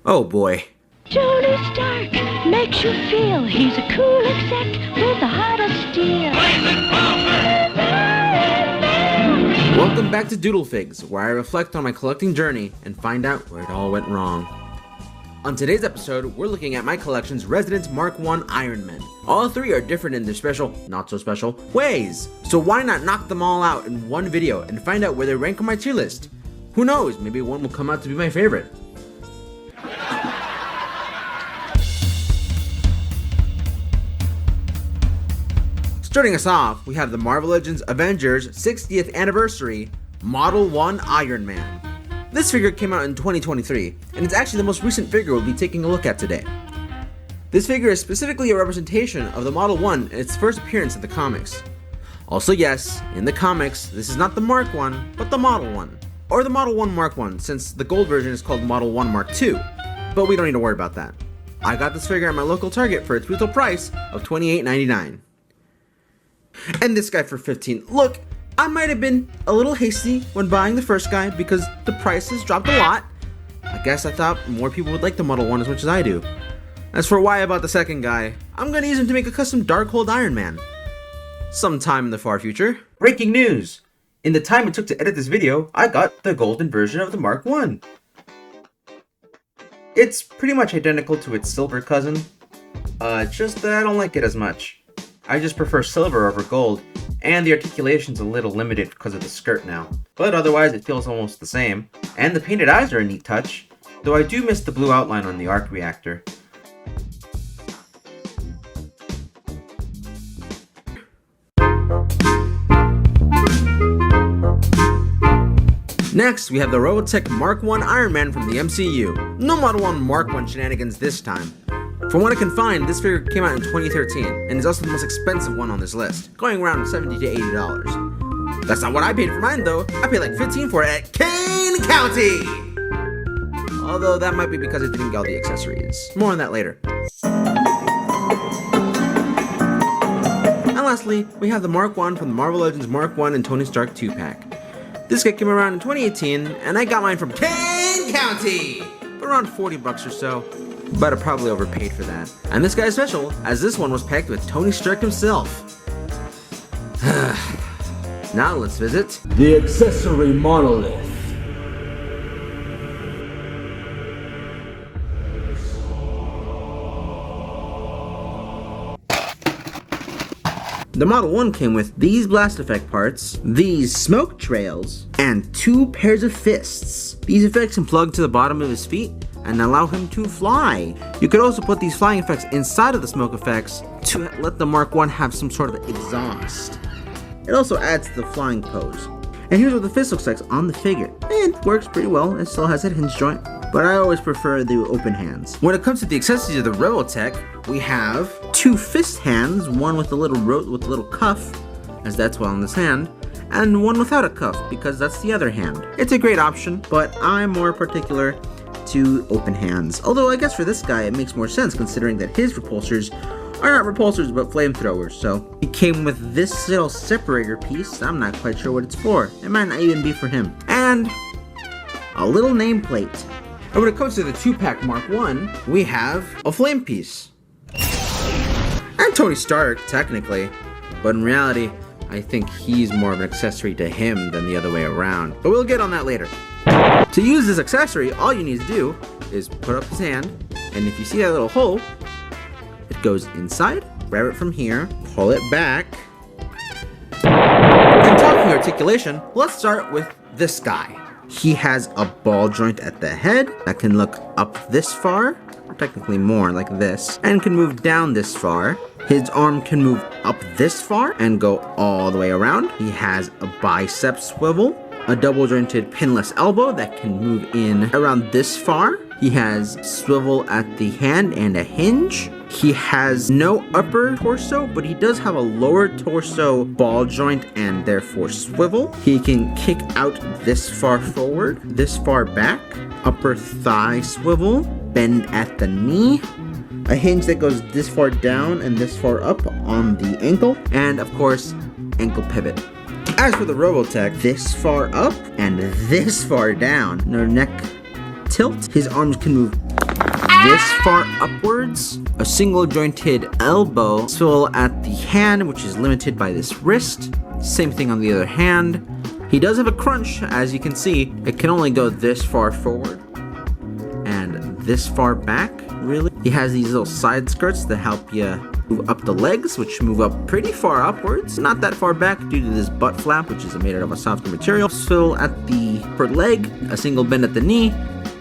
Oh boy. Tony Stark makes you feel he's a cool exec with a heart of steel. Welcome back to DoodleFigs, where I reflect on my collecting journey and find out where it all went wrong. On today's episode, we're looking at my collection's Resident Mark I Iron Men. All three are different in their special, not so special, ways. So why not knock them all out in one video and find out where they rank on my tier list? Who knows, maybe one will come out to be my favorite. Starting us off, we have the Marvel Legends Avengers 60th Anniversary Model 1 Iron Man. This figure came out in 2023, and it's actually the most recent figure we'll be taking a look at today. This figure is specifically a representation of the Model 1 in its first appearance in the comics. Also yes, in the comics, this is not the Mark 1, but the Model 1. Or the Model 1 Mark 1, since the gold version is called Model 1 Mark 2. But we don't need to worry about that. I got this figure at my local Target for its retail price of $28.99. And this guy for $15. Look, I might have been a little hasty when buying the first guy because the prices dropped a lot. I guess I thought more people would like the Model 1 as much as I do. As for why I bought the second guy, I'm gonna use him to make a custom Darkhold Iron Man. Sometime in the far future. Breaking news! In the time it took to edit this video, I got the golden version of the Mark I. It's pretty much identical to its silver cousin, just that I don't like it as much. I just prefer silver over gold, and the articulation's a little limited because of the skirt now. But otherwise it feels almost the same, and the painted eyes are a neat touch, though I do miss the blue outline on the arc reactor. Next, we have the Robotech Mark I Iron Man from the MCU. No Model 1 Mark I shenanigans this time. From what I can find, this figure came out in 2013, and is also the most expensive one on this list, going around $70 to $80. That's not what I paid for mine though. I paid like $15 for it at Kane County! Although that might be because I didn't get all the accessories. More on that later. And lastly, we have the Mark I from the Marvel Legends Mark I and Tony Stark 2-pack. This guy came around in 2018, and I got mine from Kane County! For around $40 or so. But I probably overpaid for that. And this guy's special, as this one was packed with Tony Stark himself. Now let's visit the accessory monolith. The Model 1 came with these blast effect parts, these smoke trails, and 2 pairs of fists. These effects can plug to the bottom of his feet and allow him to fly. You could also put these flying effects inside of the smoke effects to let the Mark I have some sort of exhaust. It also adds to the flying pose. And here's what the fist looks like on the figure. It works pretty well, it still has that hinge joint, but I always prefer the open hands. When it comes to the accessories of the Robotech, we have 2 fist hands, one with a little cuff, as that's well on this hand, and one without a cuff, because that's the other hand. It's a great option, but I'm more particular to open hands. Although I guess for this guy it makes more sense considering that his repulsors are not repulsors but flamethrowers. So it came with this little separator piece. I'm not quite sure what it's for. It might not even be for him. And a little nameplate. And when it comes to the 2-pack Mark I, we have a flame piece. And Tony Stark, technically. But in reality, I think he's more of an accessory to him than the other way around. But we'll get on that later. To use this accessory, all you need to do is put up his hand, and if you see that little hole, it goes inside, grab it from here, pull it back. And talking articulation, let's start with this guy. He has a ball joint at the head that can look up this far, or technically more like this, and can move down this far. His arm can move up this far and go all the way around. He has a bicep swivel, a double jointed pinless elbow that can move in around this far. He has swivel at the hand and a hinge. He has no upper torso, but he does have a lower torso ball joint and therefore swivel. He can kick out this far forward, this far back, upper thigh swivel, bend at the knee, a hinge that goes this far down and this far up on the ankle, and of course, ankle pivot. As for the Robotech, this far up and this far down, no neck tilt. His arms can move this far upwards, a single jointed elbow swivel at the hand, which is limited by this wrist. Same thing on the other hand. He does have a crunch, as you can see. It can only go this far forward and this far back, really. He has these little side skirts that help you move up the legs, which move up pretty far upwards, not that far back due to this butt flap, which is made out of a softer material. Swivel at the upper leg, a single bend at the knee,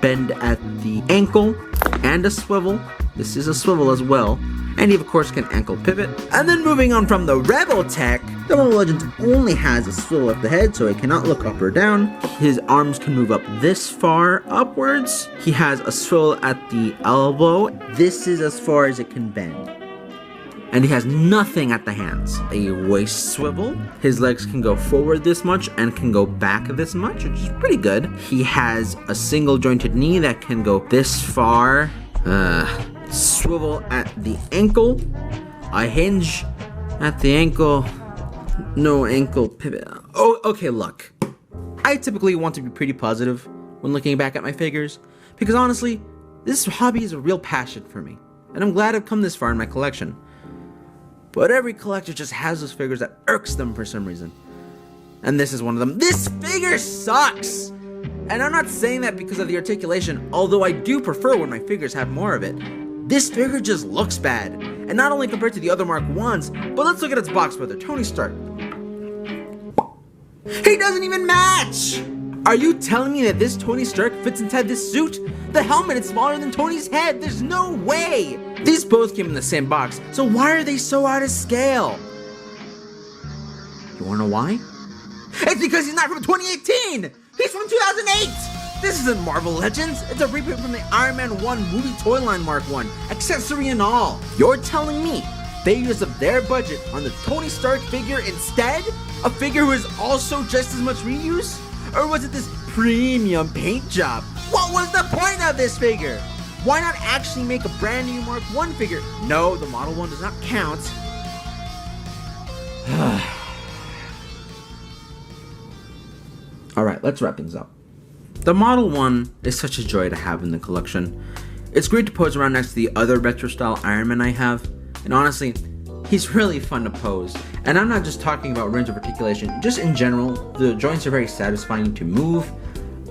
bend at the ankle, and a swivel. This is a swivel as well. And he of course can ankle pivot. And then moving on from the Rebel Tech, the Mobile Legends only has a swivel at the head, so he cannot look up or down. His arms can move up this far upwards. He has a swivel at the elbow. This is as far as it can bend. And he has nothing at the hands. A waist swivel. His legs can go forward this much and can go back this much, which is pretty good. He has a single jointed knee that can go this far. Swivel at the ankle. A hinge at the ankle. No ankle pivot. Oh, okay, look. I typically want to be pretty positive when looking back at my figures, because honestly, this hobby is a real passion for me, and I'm glad I've come this far in my collection. But every collector just has those figures that irks them for some reason. And this is one of them. This figure sucks! And I'm not saying that because of the articulation, although I do prefer when my figures have more of it. This figure just looks bad. And not only compared to the other Mark 1s, but let's look at its box brother, Tony Stark. He doesn't even match! Are you telling me that this Tony Stark fits inside this suit? The helmet is smaller than Tony's head. There's no way! These both came in the same box, so why are they so out of scale? You wanna know why? It's because he's not from 2018! He's from 2008! This isn't Marvel Legends, it's a reprint from the Iron Man 1 movie toy line Mark 1, accessory and all. You're telling me they used up their budget on the Tony Stark figure instead? A figure who is also just as much reuse? Or was it this premium paint job? What was the point of this figure? Why not actually make a brand new Mark 1 figure? No, the Model 1 does not count. Alright, let's wrap things up. The Model 1 is such a joy to have in the collection. It's great to pose around next to the other retro style Iron Man I have, and honestly, he's really fun to pose. And I'm not just talking about range of articulation, just in general, the joints are very satisfying to move,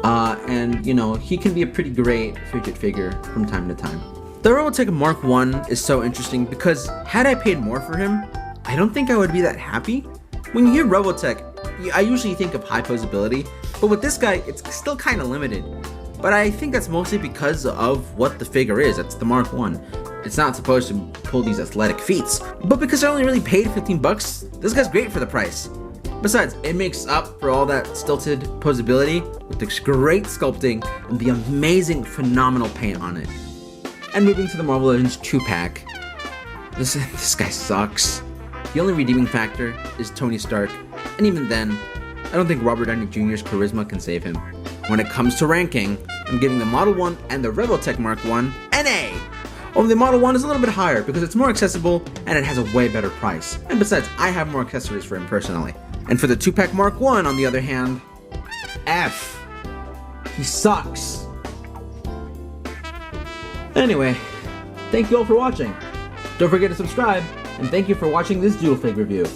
and you know, he can be a pretty great fidget figure from time to time. The Robotech Mark 1 is so interesting because had I paid more for him, I don't think I would be that happy. When you hear Robotech, I usually think of high posability, but with this guy, it's still kind of limited. But I think that's mostly because of what the figure is. It's the Mark 1. It's not supposed to pull these athletic feats. But because I only really paid 15 bucks, this guy's great for the price. Besides, it makes up for all that stilted posability with this great sculpting and the amazing, phenomenal paint on it. And moving to the Marvel Legends 2-pack, this guy sucks. The only redeeming factor is Tony Stark, and even then, I don't think Robert Downey Jr.'s charisma can save him. When it comes to ranking, I'm giving the Model 1 and the Rebeltech Mark 1 an A. Only the Model 1 is a little bit higher because it's more accessible and it has a way better price. And besides, I have more accessories for him personally. And for the 2-pack Mark 1, on the other hand, F. He sucks. Anyway, thank you all for watching. Don't forget to subscribe, and thank you for watching this DoodleFig review.